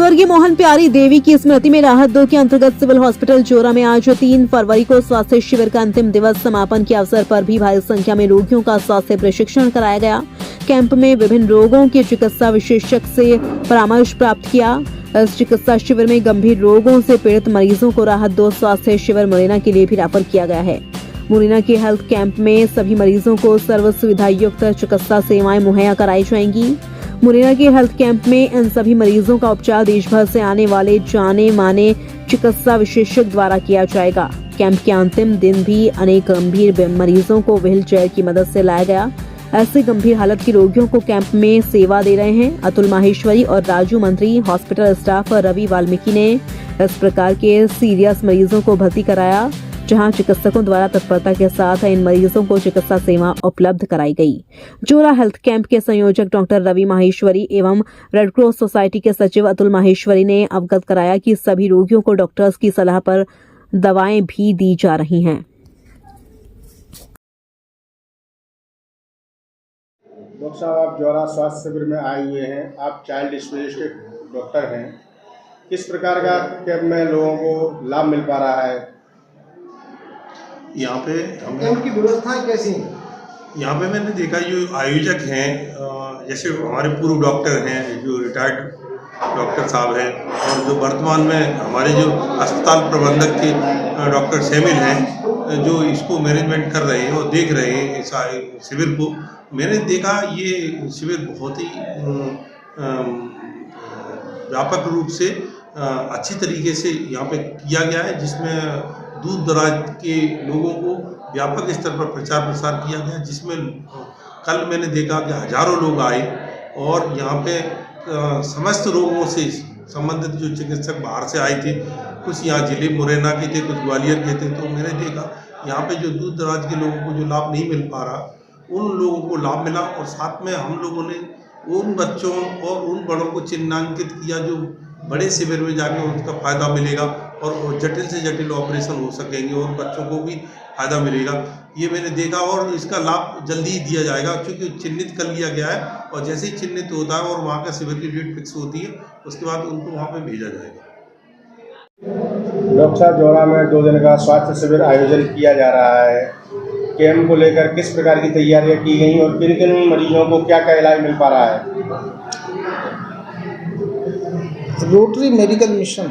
स्वर्गीय मोहन प्यारी देवी की स्मृति में राहत 2 के अंतर्गत सिविल हॉस्पिटल जोरा में आज 3 फरवरी को स्वास्थ्य शिविर का अंतिम दिवस समापन के अवसर पर भी भारी संख्या में रोगियों का स्वास्थ्य प्रशिक्षण कराया गया। कैंप में विभिन्न रोगों के चिकित्सा विशेषज्ञ से परामर्श प्राप्त किया। इस चिकित्सा शिविर में गंभीर रोगों से पीड़ित मरीजों को राहत 2 स्वास्थ्य शिविर मुरैना के लिए भी रेफर किया गया है। मुरैना के हेल्थ कैंप में सभी मरीजों को सर्व सुविधा युक्त चिकित्सा सेवाएं मुहैया कराई जाएंगी। मुरैना के हेल्थ कैंप में इन सभी मरीजों का उपचार देश भर से आने वाले जाने माने चिकित्सा विशेषज्ञ द्वारा किया जाएगा। कैंप के अंतिम दिन भी अनेक गंभीर मरीजों को व्हील चेयर की मदद से लाया गया। ऐसे गंभीर हालत के रोगियों को कैंप में सेवा दे रहे हैं अतुल माहेश्वरी और राजू मंत्री। हॉस्पिटल स्टाफ रवि वाल्मीकि ने इस प्रकार के सीरियस मरीजों को भर्ती कराया, जहां चिकित्सकों द्वारा तत्परता के साथ इन मरीजों को चिकित्सा सेवा उपलब्ध कराई गई। जोरा हेल्थ कैंप के संयोजक डॉक्टर रवि माहेश्वरी एवं रेड क्रॉस सोसाइटी के सचिव अतुल माहेश्वरी ने अवगत कराया कि सभी रोगियों को डॉक्टर्स की सलाह पर दवाएं भी दी जा रही हैं। डॉक्टर साहब, आप जोरा स्वास्थ्य शिविर में आए हुए हैं। आप चाइल्ड स्पेशलिस्ट डॉक्टर हैं। किस प्रकार का कैंप में लोगों को लाभ मिल पा रहा है? यहाँ पे कैंप की व्यवस्थाएं कैसी हैं? यहाँ पे मैंने देखा जो आयोजक हैं, जैसे हमारे पूर्व डॉक्टर हैं, जो रिटायर्ड डॉक्टर साहब हैं, और जो वर्तमान में हमारे जो अस्पताल प्रबंधक के डॉक्टर शामिल हैं, जो इसको मैनेजमेंट कर रहे हैं और देख रहे हैं इस शिविर को। मैंने देखा ये शिविर बहुत ही व्यापक रूप से अच्छी तरीके से यहाँ पे किया गया है, जिसमें दूर दराज के लोगों को व्यापक स्तर पर प्रचार प्रसार किया गया, जिसमें कल मैंने देखा कि हजारों लोग आए और यहाँ पे समस्त रोगों से संबंधित जो चिकित्सक बाहर से आए थे, कुछ यहाँ जिले मुरैना के थे, कुछ ग्वालियर के थे। तो मैंने देखा यहाँ पे जो दूर दराज के लोगों को जो लाभ नहीं मिल पा रहा, उन लोगों को लाभ मिला। और साथ में हम लोगों ने उन बच्चों और उन बड़ों को चिन्हांकित किया जो बड़े शिविर में जाके उनका फ़ायदा मिलेगा और जटिल से जटिल ऑपरेशन हो सकेंगे और बच्चों को भी फ़ायदा मिलेगा। ये मैंने देखा और इसका लाभ जल्दी ही दिया जाएगा, क्योंकि चिन्हित कर लिया गया है। और जैसे ही चिन्हित होता है और वहाँ का शिविर की डेट फिक्स होती है, उसके बाद उनको वहाँ पे भेजा जाएगा। डॉक्टर साहब, जोरा में 2 दिन का स्वास्थ्य शिविर आयोजन किया जा रहा है। कैंप को लेकर किस प्रकार की तैयारियां की गई और किन किन मरीजों को क्या क्या इलाज मिल पा रहा है? रोटरी मेडिकल मिशन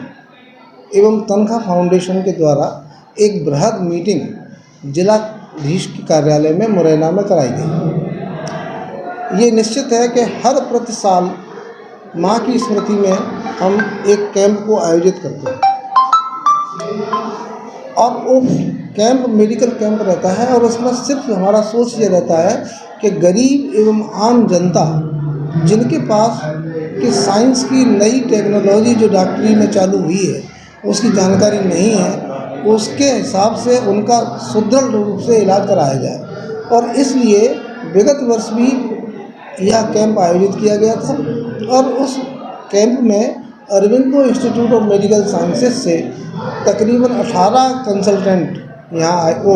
एवं तनखा फाउंडेशन के द्वारा एक बृहद मीटिंग जिलाधीश के कार्यालय में मुरैना में कराई गई। ये निश्चित है कि हर प्रति साल माँ की स्मृति में हम एक कैंप को आयोजित करते हैं और वो कैंप मेडिकल कैंप रहता है और उसमें सिर्फ हमारा सोच ये रहता है कि गरीब एवं आम जनता जिनके पास कि साइंस की नई टेक्नोलॉजी जो डॉक्टरी में चालू हुई है उसकी जानकारी नहीं है, उसके हिसाब से उनका सुदृढ़ रूप से इलाज कराया जाए। और इसलिए विगत वर्ष भी यह कैंप आयोजित किया गया था और उस कैंप में Aurobindo institute of medical sciences से तकरीबन 18 कंसल्टेंट यहाँ आए, वो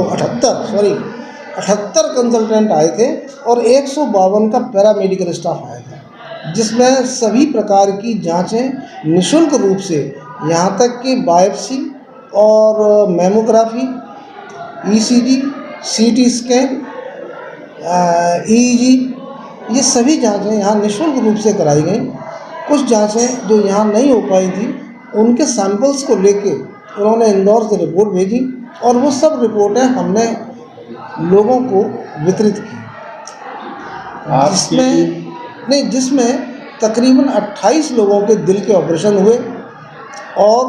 78 कंसल्टेंट आए थे और 152 का पैरामेडिकल स्टाफ आया था, जिसमें सभी प्रकार की जांचें निःशुल्क रूप से, यहाँ तक कि बायोप्सी और mammography, ECG, CT scan, EEG, ये सभी जांचें यहाँ निःशुल्क रूप से कराई गई। कुछ जांचें जो यहाँ नहीं हो पाई थी, उनके सैंपल्स को लेके उन्होंने इंदौर से रिपोर्ट भेजी और वो सब रिपोर्टें हमने लोगों को वितरित की, जिसमें तकरीबन 28 लोगों के दिल के ऑपरेशन हुए और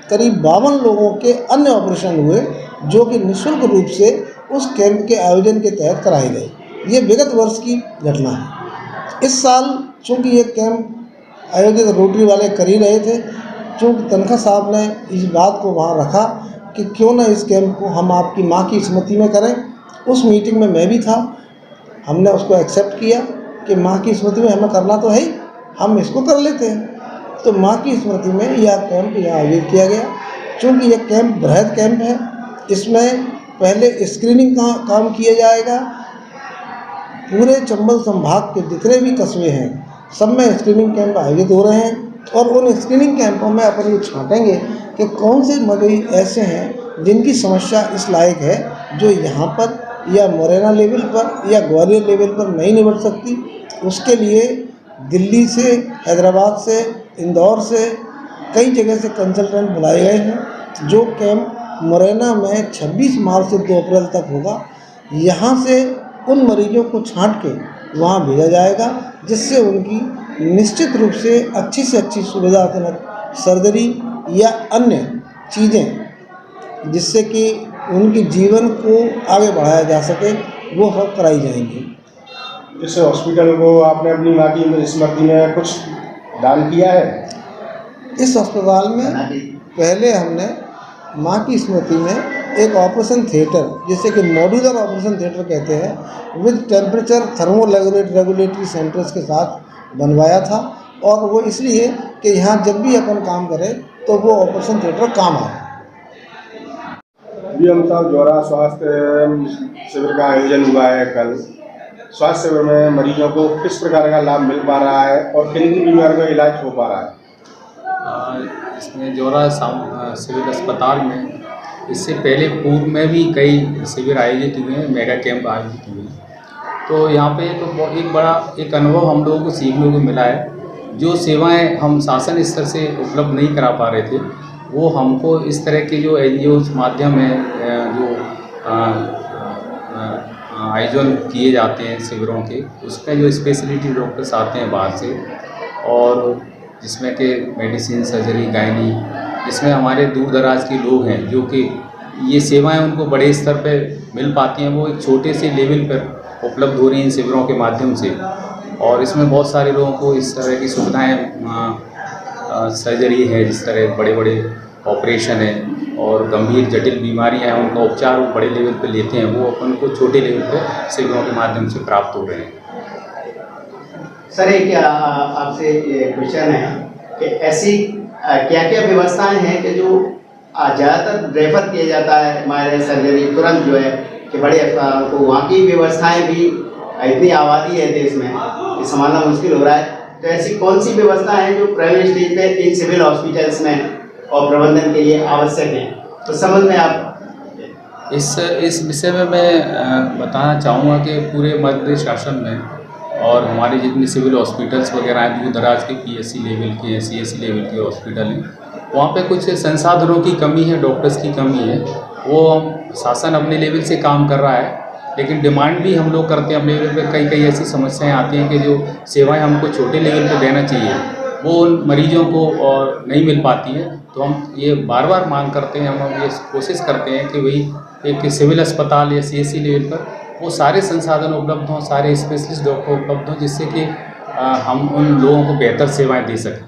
करीब 52 लोगों के अन्य ऑपरेशन हुए, जो कि निःशुल्क रूप से उस कैंप के आयोजन के तहत कराए गए। ये विगत वर्ष की घटना है। इस साल चूँकि ये कैंप आयोजित रोटरी वाले कर ही रहे थे, चूँकि तनखा साहब ने इस बात को वहाँ रखा कि क्यों ना इस कैंप को हम आपकी माँ की स्मृति में करें। उस मीटिंग में मैं भी था, हमने उसको एक्सेप्ट किया कि माँ की स्मृति में हमें करना तो है ही, हम इसको कर लेते हैं। तो माँ की स्मृति में यह कैंप यहाँ आयोजित किया गया। चूँकि यह कैंप बृहद कैंप है, इसमें पहले स्क्रीनिंग का काम किया जाएगा। पूरे चंबल संभाग के जितने भी कस्बे हैं सब में स्क्रीनिंग कैंप आयोजित हो रहे हैं और उन स्क्रीनिंग कैंपों में अपन ये छांटेंगे कि कौन से मरीज ऐसे हैं जिनकी समस्या इस लायक है जो यहाँ पर या मुरैना लेवल पर या ग्वालियर लेवल पर नहीं निपट सकती। उसके लिए दिल्ली से, हैदराबाद से, इंदौर से, कई जगह से कंसल्टेंट बुलाए गए हैं। जो कैंप मुरैना में 26 मार्च से 2 अप्रैल तक होगा, यहाँ से उन मरीजों को छांट के वहाँ भेजा जाएगा, जिससे उनकी निश्चित रूप से अच्छी सुविधाजनक सर्जरी या अन्य चीज़ें जिससे कि उनके जीवन को आगे बढ़ाया जा सके, वो सब कराई जाएंगी। इस हॉस्पिटल को आपने अपनी माँ की स्मृति में कुछ दान किया है? इस अस्पताल में पहले हमने माँ की स्मृति में एक ऑपरेशन थिएटर, जिसे कि मॉड्यूलर ऑपरेशन थिएटर कहते हैं, with temperature thermo regulatory centres के साथ बनवाया था। और वो इसलिए कि यहाँ जब भी अपन काम करें तो वो ऑपरेशन थिएटर काम आए। जी, हम साहब जोरा स्वास्थ्य शिविर का आयोजन हुआ है कल। स्वास्थ्य शिविर में मरीजों को किस प्रकार का लाभ मिल पा रहा है और किन किन बीमारियों का इलाज हो पा रहा है? इसमें जोरा सिविल अस्पताल में इससे पहले पूर्व में भी कई शिविर आयोजित हुए हैं, मेगा कैंप आयोजित हुए हैं। तो यहाँ पे तो एक बड़ा अनुभव हम लोगों को सीखने को मिला है। जो सेवाएं हम शासन स्तर से उपलब्ध नहीं करा पा रहे थे, वो हमको इस तरह के जो NGOs माध्यम है जो आयोजन किए जाते हैं शिविरों के, उसमें जो स्पेशलिटी डॉक्टर्स आते हैं बाहर से, और जिसमें कि मेडिसिन, सर्जरी, गायनी, जिसमें हमारे दूर दराज के लोग हैं जो कि ये सेवाएं उनको बड़े स्तर पे मिल पाती हैं, वो एक छोटे से लेवल पर उपलब्ध हो रही हैं इन शिविरों के माध्यम से। और इसमें बहुत सारे लोगों को इस तरह की सुविधाएं, सर्जरी है, जिस तरह बड़े बड़े ऑपरेशन है और गंभीर जटिल बीमारियां हैं, उनका उपचार वो बड़े लेवल पे लेते हैं, वो अपन को छोटे लेवल पे शिविरों के माध्यम से प्राप्त हो रहे हैं। सर, एक आपसे क्वेश्चन है कि ऐसी क्या क्या व्यवस्थाएं हैं कि जो ज़्यादातर रेफर किया जाता है हमारे सर्जरी तुरंत जो है कि बड़े अस्पतालों को, वहाँ की व्यवस्थाएं भी, इतनी आबादी है देश में कि संभालना मुश्किल हो रहा है, तो ऐसी कौन सी व्यवस्था है जो प्राइवेट स्टेज पे इन सिविल हॉस्पिटल्स में और प्रबंधन के लिए आवश्यक है? तो समझ में आप इस विषय में मैं बताना चाहूँगा कि पूरे मध्य प्रदेश शासन में और हमारे जितने सिविल हॉस्पिटल्स वगैरह हैं, दूर दराज के PSC लेवल के, CSC लेवल के हॉस्पिटल हैं, वहाँ पे कुछ संसाधनों की कमी है, डॉक्टर्स की कमी है। वो शासन अपने लेवल से काम कर रहा है, लेकिन डिमांड भी हम लोग करते हैं अपने लेवल पे। कई ऐसी समस्याएं आती हैं कि जो सेवाएं हमको छोटे लेवल पे देना चाहिए, वो उन मरीजों को और नहीं मिल पाती है। तो हम ये बार बार मांग करते हैं, हम ये कोशिश करते हैं कि वही एक सिविल अस्पताल या CSC लेवल पर वो सारे संसाधन उपलब्ध हों, सारे स्पेशलिस्ट डॉक्टर उपलब्ध हों, जिससे कि हम उन लोगों को बेहतर सेवाएं दे सकें।